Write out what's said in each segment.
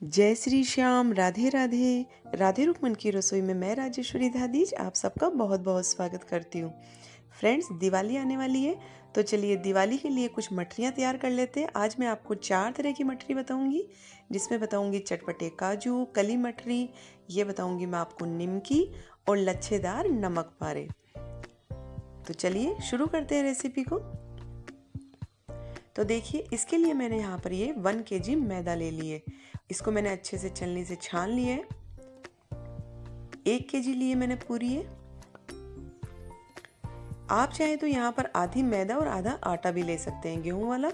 जय श्री श्याम, राधे राधे। राधे रुक्मन की रसोई में मैं राजेश्वरी दादीज आप सबका बहुत बहुत स्वागत करती हूँ। फ्रेंड्स, दिवाली आने वाली है तो चलिए दिवाली के लिए कुछ मठरियाँ तैयार कर लेते हैं। आज मैं आपको 4 तरह की मठरी बताऊंगी, जिसमें बताऊंगी चटपटे काजू, कली मठरी, ये बताऊंगी मैं आपको निमकी और लच्छेदार नमक पारे। तो चलिए शुरू करते हैं रेसिपी को। तो देखिए, इसके लिए मैंने यहाँ पर ये 1 kg मैदा ले लिए। इसको मैंने अच्छे से छलनी से छान लिया है। 1 kg लिए मैंने पूरी है। आप चाहें तो यहाँ पर आधी मैदा और आधा आटा भी ले सकते हैं, गेहूं वाला,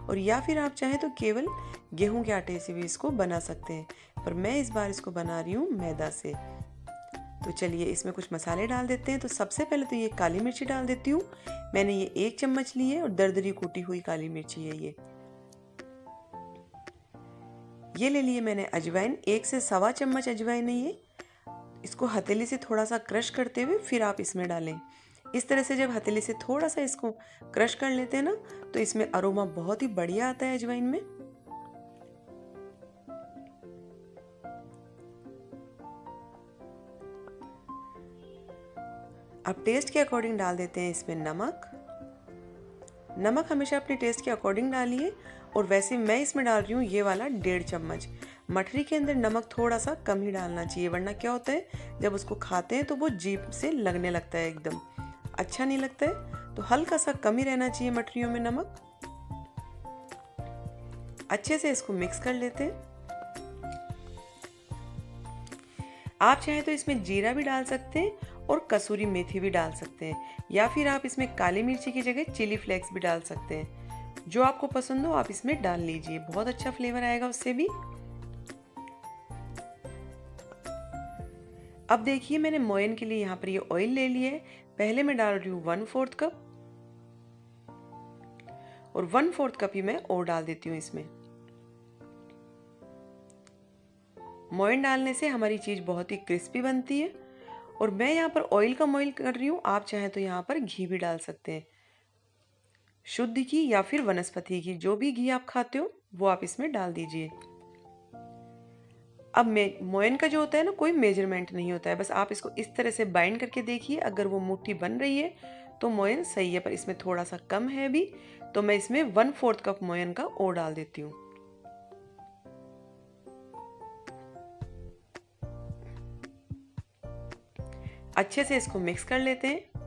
और या फिर आप चाहें तो केवल गेहूं के आटे से भी इसको बना सकते हैं, पर मैं इस बार इसको बना रही हूँ मैदा से। तो चलिए इसमें कुछ मसाले डाल देते हैं। तो सबसे पहले तो ये काली मिर्ची डाल देती हूँ। मैंने ये 1 चम्मच ली है और दरदरी कूटी हुई काली मिर्ची है ये ले लिए मैंने अजवाइन, 1 से सवा चम्मच अजवाइन है ये। इसको हथेली से थोड़ा सा क्रश करते हुए फिर आप इसमें डालें। इस तरह से जब हथेली से थोड़ा सा इसको क्रश कर लेते हैं ना, तो इसमें अरोमा बहुत ही बढ़िया आता है अजवाइन में। अब टेस्ट के अकॉर्डिंग डाल देते हैं इसमें नमक। नमक हमेशा अपने टेस्ट के अकॉर्डिंग डालिए, और वैसे मैं इसमें डाल रही हूँ ये वाला 1.5 चम्मच। मठरी के अंदर नमक थोड़ा सा कम ही डालना चाहिए, वरना क्या होता है जब उसको खाते हैं तो वो जीभ से लगने लगता है, एकदम अच्छा नहीं लगता है। तो हल्का सा कम ही रहना चाहिए मठरियों में नमक। अच्छे से इसको मिक्स कर लेते हैं। आप चाहें तो इसमें जीरा भी डाल सकते हैं और कसूरी मेथी भी डाल सकते हैं, या फिर आप इसमें काली मिर्ची की जगह चिली फ्लेक्स भी डाल सकते हैं। जो आपको पसंद हो आप इसमें डाल लीजिए, बहुत अच्छा फ्लेवर आएगा उससे भी। अब देखिए, मैंने मोयन के लिए यहाँ पर ये ऑयल ले लिया है। पहले मैं डाल रही हूँ 1/4 कप, और 1/4 कप ही मैं और डाल देती हूँ इसमें। मोयन डालने से हमारी चीज़ बहुत ही क्रिस्पी बनती है। और मैं यहाँ पर ऑयल का मोयल कर रही हूँ, आप चाहें तो यहाँ पर घी भी डाल सकते हैं, शुद्ध घी या फिर वनस्पति घी, जो भी घी आप खाते हो वो आप इसमें डाल दीजिए। अब मोयन का जो होता है ना, कोई मेजरमेंट नहीं होता है, बस आप इसको इस तरह से बाइंड करके देखिए। अगर वो मुट्ठी बन रही है तो मोयन सही है, पर इसमें थोड़ा सा कम है अभी, तो मैं इसमें 1/4 कप मोयन का और डाल देती हूँ। अच्छे से इसको मिक्स कर लेते हैं।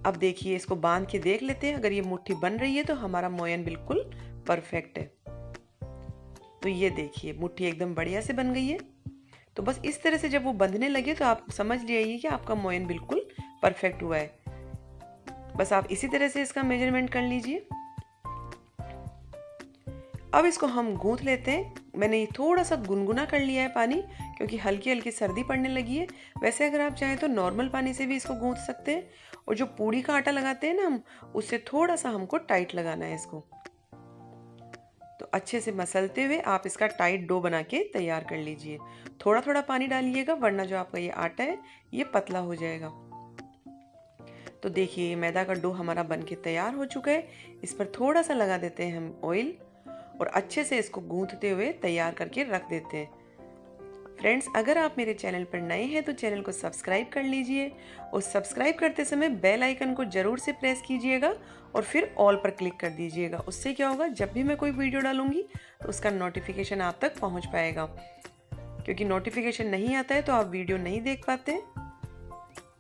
अब देखिए, इसको बांध के देख लेते हैं, अगर ये मुट्ठी बन रही है तो हमारा मोयन बिल्कुल परफेक्ट है। तो ये देखिए, मुट्ठी एकदम बढ़िया से बन गई है। तो बस इस तरह से जब वो बंधने लगे तो आप समझ जाइए कि आपका मोयन बिल्कुल परफेक्ट हुआ है। बस आप इसी तरह से इसका मेजरमेंट कर लीजिए। अब इसको हम गूंथ लेते हैं। मैंने ये थोड़ा सा गुनगुना कर लिया है पानी, क्योंकि हल्की हल्की सर्दी पड़ने लगी है। वैसे अगर आप चाहें तो नॉर्मल पानी से भी इसको गूंथ सकते हैं, और जो पूड़ी का आटा लगाते हैं ना हम, उससे थोड़ा सा हमको टाइट लगाना है इसको। तो अच्छे से मसलते हुए आप इसका टाइट डो बना के तैयार कर लीजिए। थोड़ा थोड़ा पानी डालिएगा, वरना जो आपका ये आटा है ये पतला हो जाएगा। तो देखिए, ये मैदा का डो हमारा बन के तैयार हो चुका है। इस पर थोड़ा सा लगा देते हैं हम ऑयल, और अच्छे से इसको गूंथते हुए तैयार करके रख देते हैं। फ्रेंड्स, अगर आप मेरे चैनल पर नए हैं तो चैनल को सब्सक्राइब कर लीजिए, और सब्सक्राइब करते समय बेल आइकन को जरूर से प्रेस कीजिएगा, और फिर ऑल पर क्लिक कर दीजिएगा। उससे क्या होगा, जब भी मैं कोई वीडियो डालूंगी तो उसका नोटिफिकेशन आप तक पहुंच पाएगा, क्योंकि नोटिफिकेशन नहीं आता है तो आप वीडियो नहीं देख पाते।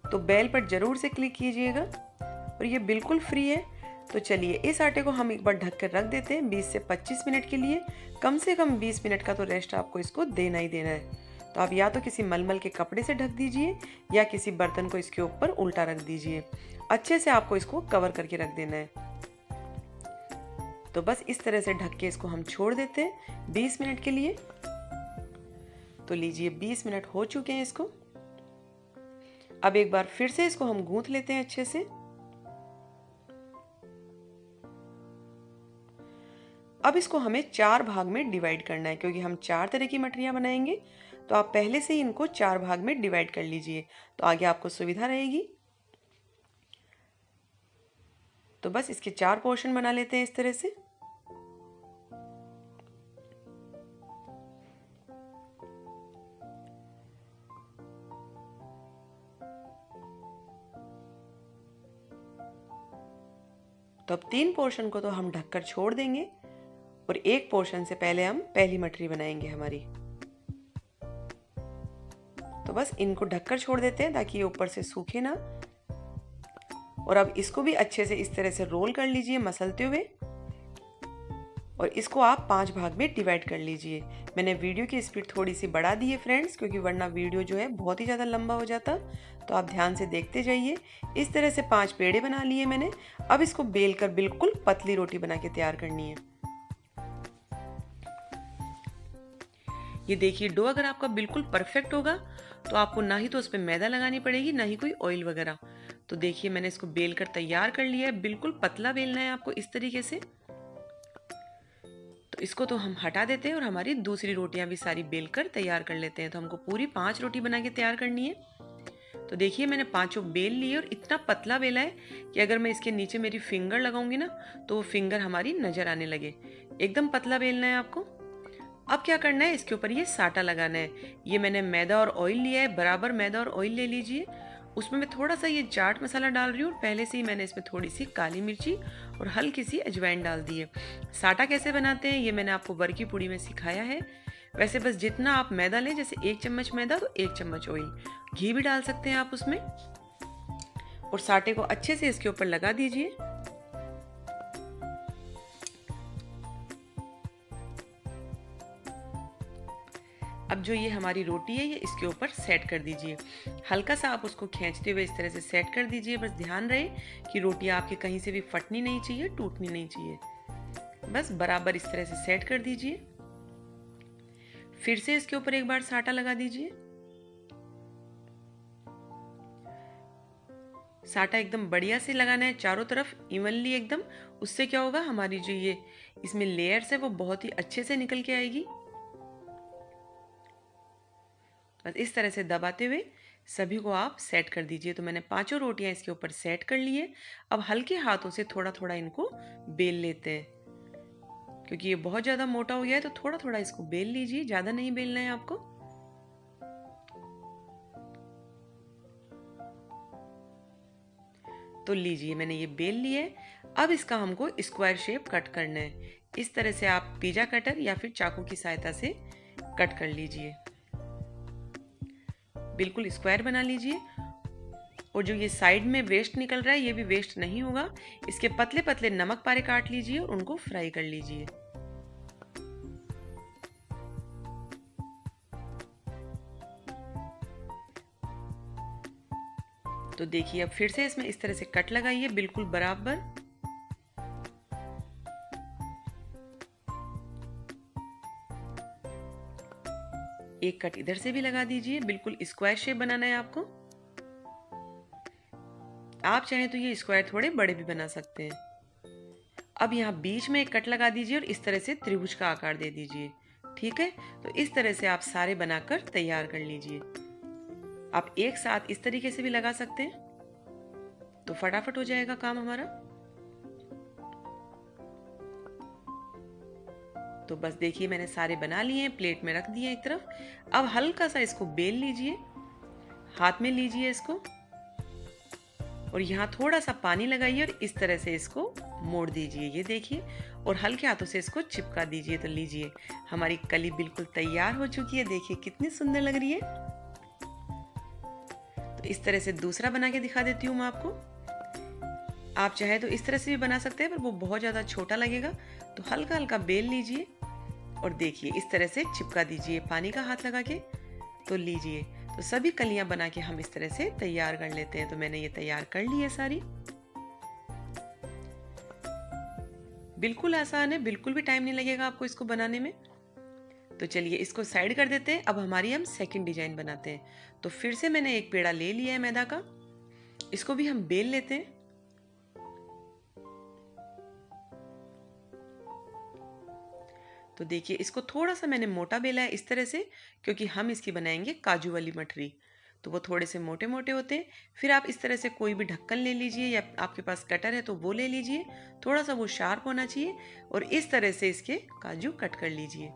तो बेल पर जरूर से क्लिक कीजिएगा, और ये बिल्कुल फ्री है। तो चलिए, इस आटे को हम एक बार ढक कर रख देते हैं 20 से 25 मिनट के लिए। कम से कम 20 मिनट का तो रेस्ट आपको इसको देना ही देना है। तो आप या तो किसी मलमल के कपड़े से ढक दीजिए, या किसी बर्तन को इसके ऊपर उल्टा रख दीजिए। अच्छे से आपको इसको कवर करके रख देना है। तो बस इस तरह से ढक के इसको हम छोड़ देते हैं 20 मिनट के लिए। तो लीजिए, 20 मिनट हो चुके हैं इसको। अब एक बार फिर से इसको हम गूंथ लेते हैं अच्छे से। अब इसको हमें 4 भाग में डिवाइड करना है, क्योंकि हम 4 तरह की मठरियाँ बनाएंगे। तो आप पहले से ही इनको 4 भाग में डिवाइड कर लीजिए, तो आगे आपको सुविधा रहेगी। तो बस इसके 4 पोर्शन बना लेते हैं इस तरह से। तो अब 3 पोर्शन को तो हम ढककर छोड़ देंगे और एक पोर्शन से पहले हम पहली मठरी बनाएंगे हमारी। तो बस इनको ढककर छोड़ देते हैं ताकि ये ऊपर से सूखे ना। और अब इसको भी अच्छे से इस तरह से रोल कर लीजिए मसलते हुए, और इसको आप 5 भाग में डिवाइड कर लीजिए। मैंने वीडियो की स्पीड थोड़ी सी बढ़ा दी है फ्रेंड्स, क्योंकि वरना वीडियो जो है बहुत ही ज़्यादा लंबा हो जाता। तो आप ध्यान से देखते जाइए। इस तरह से 5 पेड़े बना लिए मैंने। अब इसको बेल कर बिल्कुल पतली रोटी बना के तैयार करनी है। ये देखिए, डो अगर आपका बिल्कुल परफेक्ट होगा तो आपको ना ही तो उस पर मैदा लगानी पड़ेगी, ना ही कोई ऑयल वगैरह। तो देखिए, मैंने इसको बेल कर तैयार कर लिया है। बिल्कुल पतला बेलना है आपको इस तरीके से। तो इसको तो हम हटा देते हैं और हमारी दूसरी रोटियां भी सारी बेल कर तैयार कर लेते हैं। तो हमको पूरी 5 रोटी बना के तैयार करनी है। तो देखिए, मैंने 5 बेल लिए और इतना पतला बेला है कि अगर मैं इसके नीचे मेरी फिंगर लगाऊंगी ना तो वो फिंगर हमारी नजर आने लगे। एकदम पतला बेलना है आपको। अब क्या करना है, इसके ऊपर ये साटा लगाना है। ये मैंने मैदा और ऑयल लिया है, बराबर मैदा और ऑयल ले लीजिए। उसमें मैं थोड़ा सा ये चाट मसाला डाल रही हूँ। पहले से ही मैंने इसमें थोड़ी सी काली मिर्ची और हल्की सी अजवाइन डाल दी है। साटा कैसे बनाते हैं ये मैंने आपको वर की पूड़ी में सिखाया है। वैसे बस जितना आप मैदा लें, जैसे 1 चम्मच मैदा तो 1 चम्मच ऑयल, घी भी डाल सकते हैं आप उसमें। और साटे को अच्छे से इसके ऊपर लगा दीजिए। अब जो ये हमारी रोटी है ये इसके ऊपर सेट कर दीजिए। हल्का सा आप उसको खींचते हुए इस तरह से सेट कर दीजिए। बस ध्यान रहे कि रोटी आपके कहीं से भी फटनी नहीं चाहिए, टूटनी नहीं चाहिए। बस बराबर इस तरह से सेट कर दीजिए। फिर से इसके ऊपर एक बार साटा लगा दीजिए। साटा एकदम बढ़िया से लगाना है, चारों तरफ इवनली एकदम। उससे क्या होगा, हमारी जो ये इसमें लेयर्स है वो बहुत ही अच्छे से निकल के आएगी। बस इस तरह से दबाते हुए सभी को आप सेट कर दीजिए। तो मैंने 5 रोटियां इसके ऊपर सेट कर ली है। अब हल्के हाथों से थोड़ा थोड़ा इनको बेल लेते हैं, क्योंकि ये बहुत ज़्यादा मोटा हो गया है। तो थोड़ा थोड़ा इसको बेल लीजिए, ज़्यादा नहीं बेलना है आपको। तो लीजिए, मैंने ये बेल लिए है। अब इसका हमको स्क्वायर शेप कट करना है। इस तरह से आप पिज्जा कटर या फिर चाकू की सहायता से कट कर लीजिए। बिल्कुल स्क्वायर बना लीजिए। और जो ये साइड में वेस्ट निकल रहा है ये भी वेस्ट नहीं होगा। इसके पतले पतले नमक पारे काट लीजिए और उनको फ्राई कर लीजिए। तो देखिए, अब फिर से इसमें इस तरह से कट लगाइए, बिल्कुल बराबर। एक कट इधर से भी लगा दीजिए। बिल्कुल स्क्वायर शेप बनाना है आपको। आप चाहें तो ये स्क्वायर थोड़े बड़े भी बना सकते हैं। अब यहाँ बीच में एक कट लगा दीजिए और इस तरह से त्रिभुज का आकार दे दीजिए। ठीक है, तो इस तरह से आप सारे बनाकर तैयार कर लीजिए। आप एक साथ इस तरीके से भी लगा सकते हैं, तो फटाफट हो जाएगा काम हमारा। तो बस देखिए, मैंने सारे बना लिए हैं, प्लेट में रख दिए एक तरफ। अब हल्का सा इसको बेल लीजिए, हाथ में लीजिए इसको, और यहाँ थोड़ा सा पानी लगाइए और इस तरह से इसको मोड़ दीजिए। ये देखिए, और हल्के हाथों से इसको चिपका दीजिए। तो लीजिए, हमारी कली बिल्कुल तैयार हो चुकी है। देखिए कितनी सुंदर लग रही है। तो इस तरह से दूसरा बना के दिखा देती हूँ मैं आपको। आप चाहे तो इस तरह से भी बना सकते हैं, पर वो बहुत ज़्यादा छोटा लगेगा। तो हल्का हल्का बेल लीजिए और देखिए इस तरह से चिपका दीजिए पानी का हाथ लगा के। तो लीजिए, तो सभी कलियां बना के हम इस तरह से तैयार कर लेते हैं। तो मैंने ये तैयार कर ली है सारी। बिल्कुल आसान है, बिल्कुल भी टाइम नहीं लगेगा आपको इसको बनाने में। तो चलिए इसको साइड कर देते हैं। अब हमारी हम सेकंड डिजाइन बनाते हैं। तो फिर से मैंने एक पेड़ा ले लिया है मैदा का, इसको भी हम बेल लेते हैं। तो देखिए, इसको थोड़ा सा मैंने मोटा बेला है इस तरह से, क्योंकि हम इसकी बनाएंगे काजू वाली मठरी। तो वो थोड़े से मोटे मोटे होते हैं। फिर आप इस तरह से कोई भी ढक्कन ले लीजिए, या आपके पास कटर है तो वो ले लीजिए। थोड़ा सा वो शार्प होना चाहिए, और इस तरह से इसके काजू कट कर लीजिए।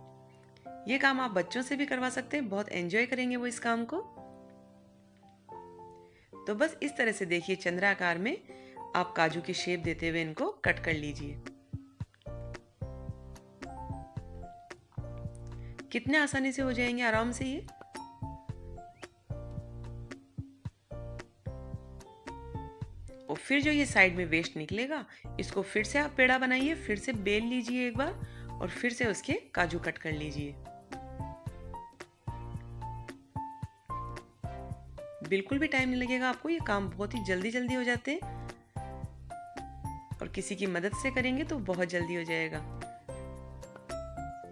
ये काम आप बच्चों से भी करवा सकते हैं, बहुत एंजॉय करेंगे वो इस काम को। तो बस इस तरह से देखिए, चंद्राकार में आप काजू की शेप देते हुए इनको कट कर लीजिए। कितने आसानी से हो जाएंगे आराम से ये। और फिर जो ये साइड में वेस्ट निकलेगा, इसको फिर से आप पेड़ा बनाइए, फिर से बेल लीजिए एक बार और फिर से उसके काजू कट कर लीजिए। बिल्कुल भी टाइम नहीं लगेगा आपको, ये काम बहुत ही जल्दी जल्दी हो जाते हैं और किसी की मदद से करेंगे तो बहुत जल्दी हो जाएगा।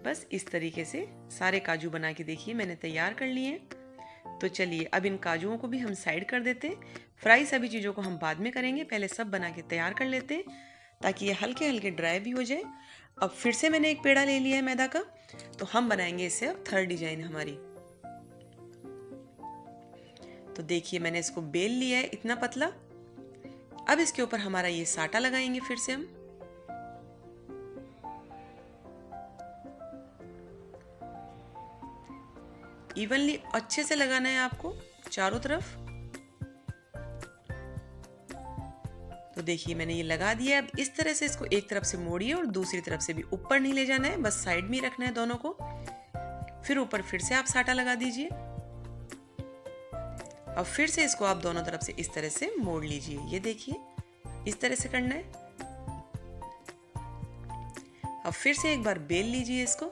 बस इस तरीके से सारे काजू बना के देखिए मैंने तैयार कर लिए हैं। तो चलिए अब इन काजुओं को भी हम साइड कर देते हैं। फ्राई सभी चीज़ों को हम बाद में करेंगे, पहले सब बना के तैयार कर लेते हैं ताकि ये हल्के हल्के ड्राई भी हो जाए। अब फिर से मैंने एक पेड़ा ले लिया है मैदा का, तो हम बनाएंगे इससे अब थर्ड डिजाइन हमारी। तो देखिए मैंने इसको बेल लिया है इतना पतला। अब इसके ऊपर हमारा ये साटा लगाएंगे फिर से हम। इवनली अच्छे से लगाना है आपको चारों तरफ। तो देखिए मैंने ये लगा दिया। अब इस तरह से इसको एक तरफ से मोड़िए और दूसरी तरफ से भी, ऊपर नहीं ले जाना है, बस साइड में ही रखना है दोनों को। फिर ऊपर फिर से आप साटा लगा दीजिए। अब फिर से इसको आप दोनों तरफ से इस तरह से मोड़ लीजिए। ये देखिए इस तरह से करना है। अब फिर से एक बार बेल लीजिए इसको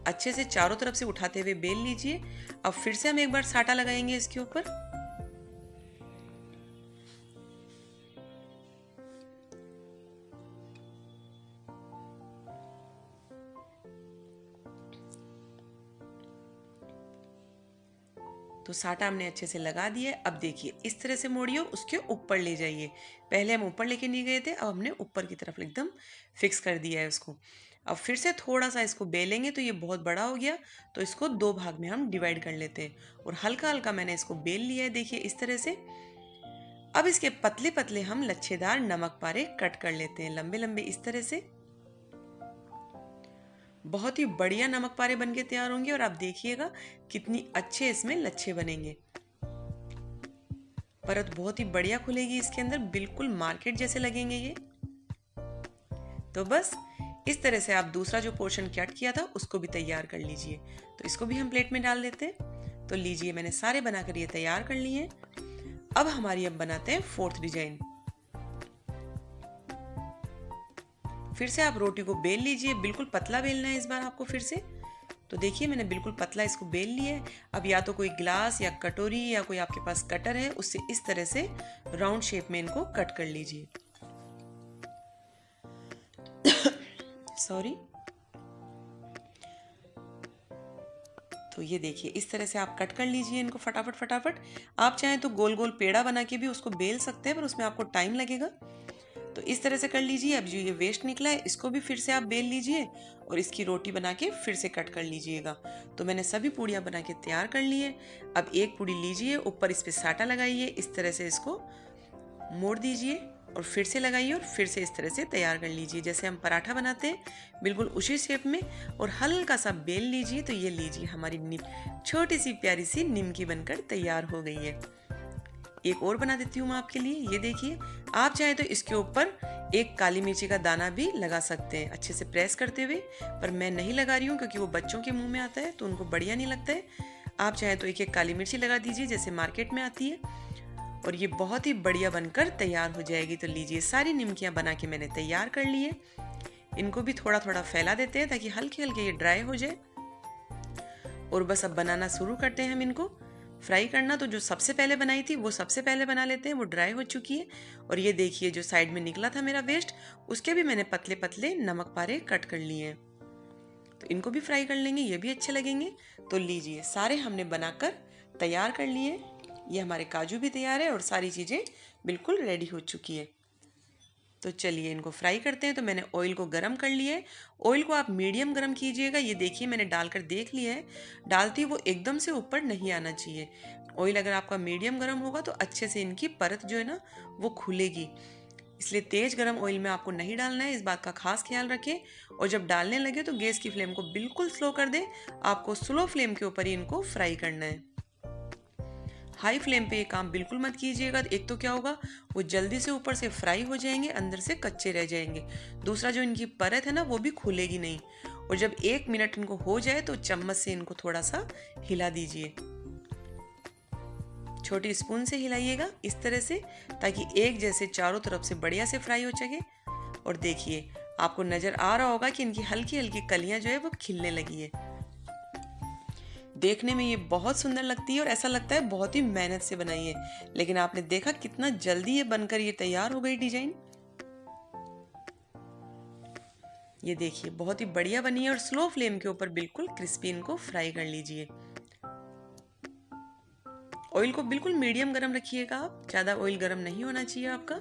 अच्छे से, चारों तरफ से उठाते हुए बेल लीजिए। अब फिर से हम एक बार साटा लगाएंगे इसके ऊपर। तो साटा हमने अच्छे से लगा दिया। अब देखिए इस तरह से मोड़िए, उसके ऊपर ले जाइए। पहले हम ऊपर लेके नहीं गए थे, अब हमने ऊपर की तरफ एकदम फिक्स कर दिया है उसको। अब फिर से थोड़ा सा इसको बेलेंगे तो ये बहुत बड़ा हो गया, तो इसको दो भाग में हम डिवाइड कर लेते हैं और हल्का हल्का मैंने इसको बेल लिया है, देखिए इस तरह से। अब इसके पतले पतले हम लच्छेदार नमक पारे कट कर लेते हैं, लंबे लंबे इस तरह से। बहुत ही बढ़िया नमक पारे बनके तैयार होंगे और आप देखिएगा कितनी अच्छे इसमें लच्छे बनेंगे। परत बहुत ही बढ़िया खुलेगी इसके अंदर, बिल्कुल मार्केट जैसे लगेंगे ये। तो बस इस तरह से आप दूसरा जो पोर्शन कट किया था उसको भी तैयार कर लीजिए। तो इसको भी हम प्लेट में डाल देते हैं। तो लीजिए मैंने सारे बनाकर ये तैयार कर लिए हैं। अब हमारी अब बनाते हैं फोर्थ डिजाइन। फिर से आप रोटी को बेल लीजिए, बिल्कुल पतला बेलना है इस बार आपको फिर से। तो देखिए मैंने बिल्कुल पतला इसको बेल लिया है। अब या तो कोई ग्लास या कटोरी या कोई आपके पास कटर है, उससे इस तरह से राउंड शेप में इनको कट कर लीजिए। सॉरी। तो ये देखिए इस तरह से आप कट कर लीजिए इनको फटाफट फटाफट। आप चाहें तो गोल गोल पेड़ा बना के भी उसको बेल सकते हैं, पर उसमें आपको टाइम लगेगा। तो इस तरह से कर लीजिए। अब जो ये वेस्ट निकला है इसको भी फिर से आप बेल लीजिए और इसकी रोटी बना के फिर से कट कर लीजिएगा। तो मैंने सभी पूड़ियाँ बना के तैयार कर ली है। अब एक पूड़ी लीजिए, ऊपर इस पे साटा लगाइए, इस तरह से इसको मोड़ दीजिए और फिर से लगाइए और फिर से इस तरह से तैयार कर लीजिए जैसे हम पराठा बनाते हैं, बिल्कुल उसी शेप में। और हल्का सा बेल लीजिए। तो ये लीजिए हमारी छोटी सी प्यारी सी निमकी बनकर तैयार हो गई है। एक और बना देती हूँ मैं आपके लिए। ये देखिए, आप चाहे तो इसके ऊपर एक काली मिर्ची का दाना भी लगा सकते हैं अच्छे से प्रेस करते हुए, पर मैं नहीं लगा रही हूँ क्योंकि वो बच्चों के मुंह में आता है तो उनको बढ़िया नहीं लगता है। आप चाहे तो एक एक काली मिर्ची लगा दीजिए जैसे मार्केट में आती है और ये बहुत ही बढ़िया बनकर तैयार हो जाएगी। तो लीजिए सारी निमकियाँ बना के मैंने तैयार कर ली है। इनको भी थोड़ा थोड़ा फैला देते हैं ताकि हल्के हल्के ये ड्राई हो जाए। और बस अब बनाना शुरू करते हैं हम इनको। फ्राई करना तो जो सबसे पहले बनाई थी वो सबसे पहले बना लेते हैं, वो ड्राई हो चुकी है। और ये देखिए जो साइड में निकला था मेरा वेस्ट, उसके भी मैंने पतले पतले नमक पारे कट कर लिए हैं। तो इनको भी फ्राई कर लेंगे, ये भी अच्छे लगेंगे। तो लीजिए सारे हमने बनाकर तैयार कर लिए। ये हमारे काजू भी तैयार है और सारी चीज़ें बिल्कुल रेडी हो चुकी है। तो चलिए इनको फ्राई करते हैं। तो मैंने ऑयल को गरम कर लिया है। ऑयल को आप मीडियम गरम कीजिएगा। ये देखिए मैंने डालकर देख लिया है, डालती वो एकदम से ऊपर नहीं आना चाहिए। ऑयल अगर आपका मीडियम गरम होगा तो अच्छे से इनकी परत जो है ना वो खुलेगी। इसलिए तेज़ गरम ऑयल में आपको नहीं डालना है, इस बात का खास ख्याल रखें। और जब डालने लगे तो गैस की फ्लेम को बिल्कुल स्लो कर दें। आपको स्लो फ्लेम के ऊपर ही इनको फ्राई करना है। हाई फ्लेम पे ये काम बिल्कुल मत कीजिएगा। एक तो क्या होगा, वो जल्दी से ऊपर से फ्राई हो जाएंगे, अंदर से कच्चे रह जाएंगे। दूसरा जो इनकी परत है ना, वो भी खुलेगी नहीं। और जब 1 मिनट इनको हो जाए तो चम्मच से इनको थोड़ा सा हिला दीजिए, छोटी स्पून से हिलाइएगा इस तरह से, ताकि एक जैसे चारों तरफ से बढ़िया से फ्राई हो सके। और देखिए, आपको नजर आ रहा होगा कि इनकी हल्की हल्की कलियां जो है वो खिलने लगी है। देखने में ये बहुत सुंदर लगती है और ऐसा लगता है बहुत ही मेहनत से बनाई है, लेकिन आपने देखा कितना जल्दी ये बनकर ये तैयार हो गई डिजाइन। ये देखिए बहुत ही बढ़िया बनी है और स्लो फ्लेम के ऊपर बिल्कुल क्रिस्पी इनको फ्राई कर लीजिए। ऑयल को बिल्कुल मीडियम गरम रखिएगा आप, ज्यादा ऑयल गरम नहीं होना चाहिए आपका।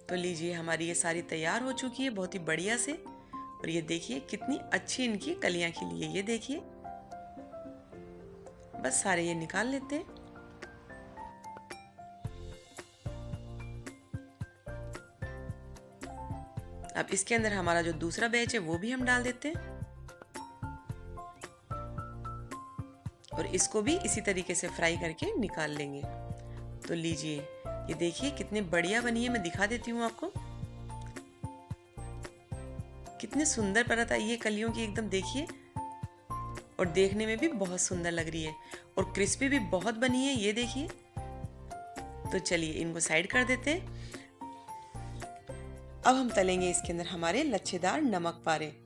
तो लीजिए, हमारी ये सारी तैयार हो चुकी है बहुत ही बढ़िया से। और ये देखिए कितनी अच्छी इनकी कलियां खिली है। ये देखिए, बस सारे ये निकाल लेते हैं। अब इसके अंदर हमारा जो दूसरा बैच है वो भी हम डाल देते हैं और इसको भी इसी तरीके से फ्राई करके निकाल लेंगे। तो लीजिए, ये देखिए कितनी बढ़िया बनी है। मैं दिखा देती हूँ आपको, कितनी सुंदर परत आई है कलियों की एकदम, देखिए। और देखने में भी बहुत सुंदर लग रही है और क्रिस्पी भी बहुत बनी है, ये देखिए। तो चलिए इनको साइड कर देते हैं। अब हम तलेंगे इसके अंदर हमारे लच्छेदार नमक पारे।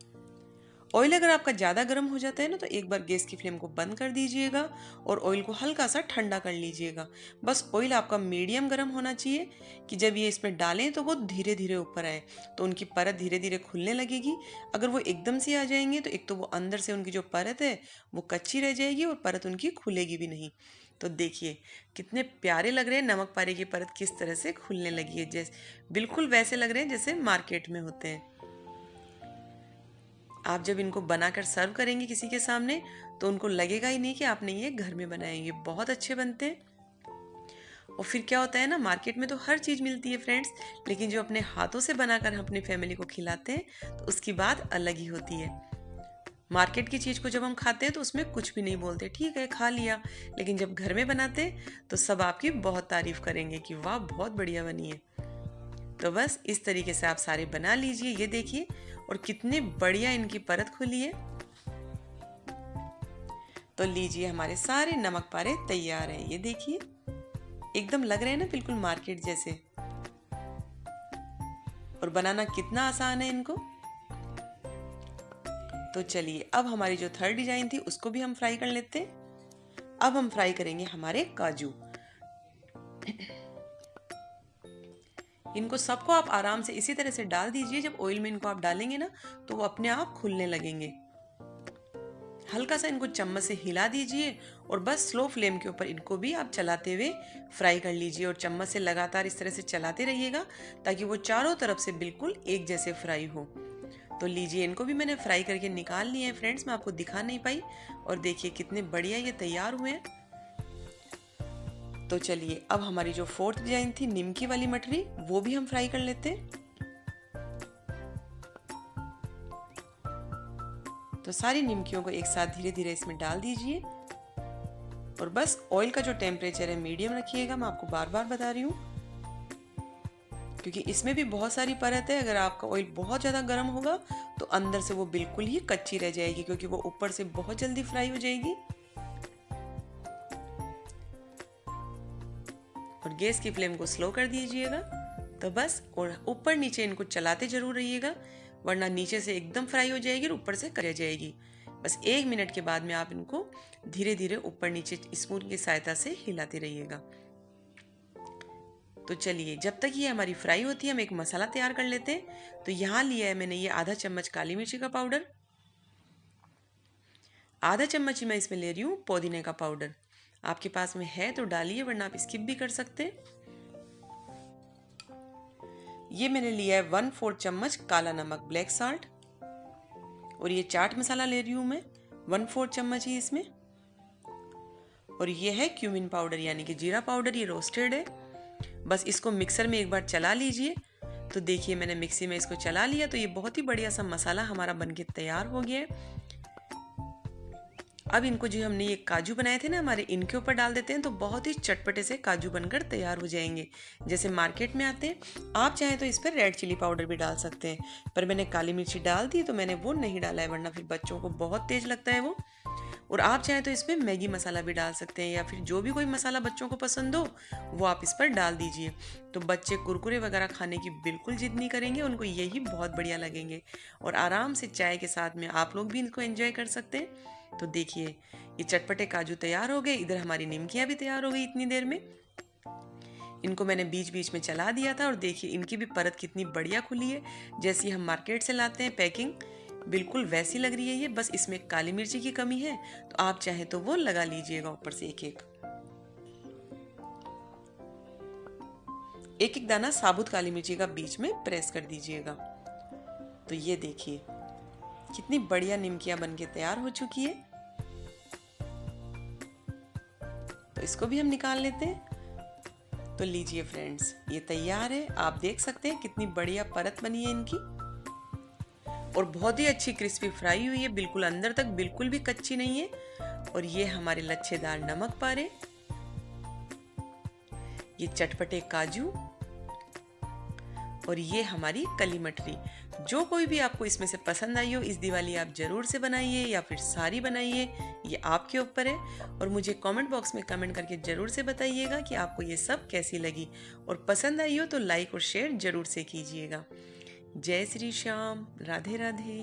ऑयल अगर आपका ज़्यादा गर्म हो जाता है ना, तो एक बार गैस की फ्लेम को बंद कर दीजिएगा और ऑयल को हल्का सा ठंडा कर लीजिएगा। बस ऑयल आपका मीडियम गर्म होना चाहिए कि जब ये इसमें डालें तो वो धीरे धीरे ऊपर आए, तो उनकी परत धीरे धीरे खुलने लगेगी। अगर वो एकदम से आ जाएंगे तो एक तो वो अंदर से उनकी जो परत है वो कच्ची रह जाएगी और परत उनकी खुलेगी भी नहीं। तो देखिए कितने प्यारे लग रहे हैं। नमक पारे की परत किस तरह से खुलने लगी है, जैसे बिल्कुल वैसे लग रहे हैं जैसे मार्केट में होते हैं। आप जब इनको बनाकर सर्व करेंगे किसी के सामने, तो उनको लगेगा ही नहीं कि आपने ये घर में बनाए। ये बहुत अच्छे बनते हैं। और फिर क्या होता है ना, मार्केट में तो हर चीज़ मिलती है फ्रेंड्स, लेकिन जो अपने हाथों से बनाकर हम अपनी फैमिली को खिलाते हैं तो उसकी बात अलग ही होती है। मार्केट की चीज़ को जब हम खाते हैं तो उसमें कुछ भी नहीं बोलते, ठीक है खा लिया, लेकिन जब घर में बनाते हैं तो सब आपकी बहुत तारीफ करेंगे कि वाह बहुत बढ़िया बनी है। तो बस इस तरीके से आप सारे बना लीजिए। ये देखिए, और कितने बढ़िया इनकी परत खुली है। तो लीजिए, हमारे सारे नमक पारे तैयार हैं। ये देखिए एकदम लग रहे हैं ना बिल्कुल मार्केट जैसे। और बनाना कितना आसान है इनको। तो चलिए, अब हमारी जो थर्ड डिजाइन थी उसको भी हम फ्राई कर लेते हैं। अब हम फ्राई करेंगे हमारे काजू। इनको सबको आप आराम से इसी तरह से डाल दीजिए। जब ऑयल में इनको आप डालेंगे ना, तो वो अपने आप खुलने लगेंगे। हल्का सा इनको चम्मच से हिला दीजिए और बस स्लो फ्लेम के ऊपर इनको भी आप चलाते हुए फ्राई कर लीजिए। और चम्मच से लगातार इस तरह से चलाते रहिएगा ताकि वो चारों तरफ से बिल्कुल एक जैसे फ्राई हो। तो लीजिए, इनको भी मैंने फ्राई करके निकाल लिए हैं फ्रेंड्स, मैं आपको दिखा नहीं पाई। और देखिए कितने बढ़िया ये तैयार हुए हैं। तो चलिए, अब हमारी जो फोर्थ डिजाइन थी निमकी वाली मठरी, वो भी हम फ्राई कर लेते हैं। तो सारी निमकियों को एक साथ धीरे धीरे इसमें डाल दीजिए और बस ऑयल का जो टेम्परेचर है मीडियम रखिएगा। मैं आपको बार बार बता रही हूँ क्योंकि इसमें भी बहुत सारी परत है। अगर आपका ऑयल बहुत ज़्यादा गर्म होगा तो अंदर से वो बिल्कुल ही कच्ची रह जाएगी, क्योंकि वो ऊपर से बहुत जल्दी फ्राई हो जाएगी। और गैस की फ्लेम को स्लो कर दीजिएगा। तो बस, और ऊपर नीचे इनको चलाते जरूर रहिएगा, वरना नीचे से एकदम फ्राई हो जाएगी और ऊपर से कर जाएगी। बस 1 मिनट के बाद में आप इनको धीरे धीरे ऊपर नीचे स्पून की सहायता से हिलाते रहिएगा। तो चलिए, जब तक ये हमारी फ्राई होती है हम एक मसाला तैयार कर लेते हैं। तो यहाँ लिया है मैंने ये आधा चम्मच काली मिर्ची का पाउडर, आधा चम्मच ही मैं इसमें ले रही हूँ पुदीने का पाउडर। आपके पास में है तो डालिए, वरना आप स्किप भी कर सकते हैं। ये मैंने लिया है 1/4 चम्मच काला नमक ब्लैक साल्ट। और ये चाट मसाला ले रही हूँ मैं 1/4 चम्मच ही इसमें। और ये है क्यूमिन पाउडर यानी कि जीरा पाउडर, ये रोस्टेड है। बस इसको मिक्सर में एक बार चला लीजिए। तो देखिए, मैंने मिक्सी में इसको चला लिया, तो ये बहुत ही बढ़िया सा मसाला हमारा बनके तैयार हो गया है। अब इनको जो हमने ये काजू बनाए थे ना हमारे, इनके ऊपर डाल देते हैं तो बहुत ही चटपटे से काजू बनकर तैयार हो जाएंगे, जैसे मार्केट में आते हैं। आप चाहें तो इस पर रेड चिली पाउडर भी डाल सकते हैं, पर मैंने काली मिर्ची डाल दी तो मैंने वो नहीं डाला है, वरना फिर बच्चों को बहुत तेज लगता है वो। और आप चाहें तो इसमें मैगी मसाला भी डाल सकते हैं, या फिर जो भी कोई मसाला बच्चों को पसंद हो वो आप इस पर डाल दीजिए। तो बच्चे कुरकुरे वगैरह खाने की बिल्कुल जिद नहीं करेंगे, उनको यही बहुत बढ़िया लगेंगे और आराम से चाय के साथ में आप लोग भी इनको एंजॉय कर सकते हैं। तो देखिए ये चटपटे काजू तैयार हो गए, इधर हमारी निमकियाँ भी तैयार हो गई इतनी देर में। इनको मैंने बीच बीच में चला दिया था और देखिए इनकी भी परत कितनी बढ़िया खुली है, जैसी हम मार्केट से लाते हैं पैकिंग, बिल्कुल वैसी लग रही है ये। बस इसमें काली मिर्ची की कमी है, तो आप चाहें तो वो लगा लीजिएगा ऊपर से एक एक दाना साबुत काली मिर्ची का बीच में प्रेस कर दीजिएगा। तो ये देखिए कितनी बढ़िया निमकियां बनके तैयार हो चुकी है। तो इसको भी हम निकाल लेते हैं। तो लीजिए फ्रेंड्स, ये तैयार है। आप देख सकते हैं कितनी बढ़िया परत बनी है इनकी और बहुत ही अच्छी क्रिस्पी फ्राई हुई है, बिल्कुल अंदर तक बिल्कुल भी कच्ची नहीं है। और ये हमारे लच्छेदार नमक पारे, ये चटपटे काजू और ये हमारी कली मटरी। जो कोई भी आपको इसमें से पसंद आई हो, इस दिवाली आप जरूर से बनाइए या फिर सारी बनाइए, ये आपके ऊपर है। और मुझे कमेंट बॉक्स में कमेंट करके जरूर से बताइएगा कि आपको ये सब कैसी लगी, और पसंद आई हो तो लाइक और शेयर जरूर से कीजिएगा। जय श्री श्याम, राधे राधे।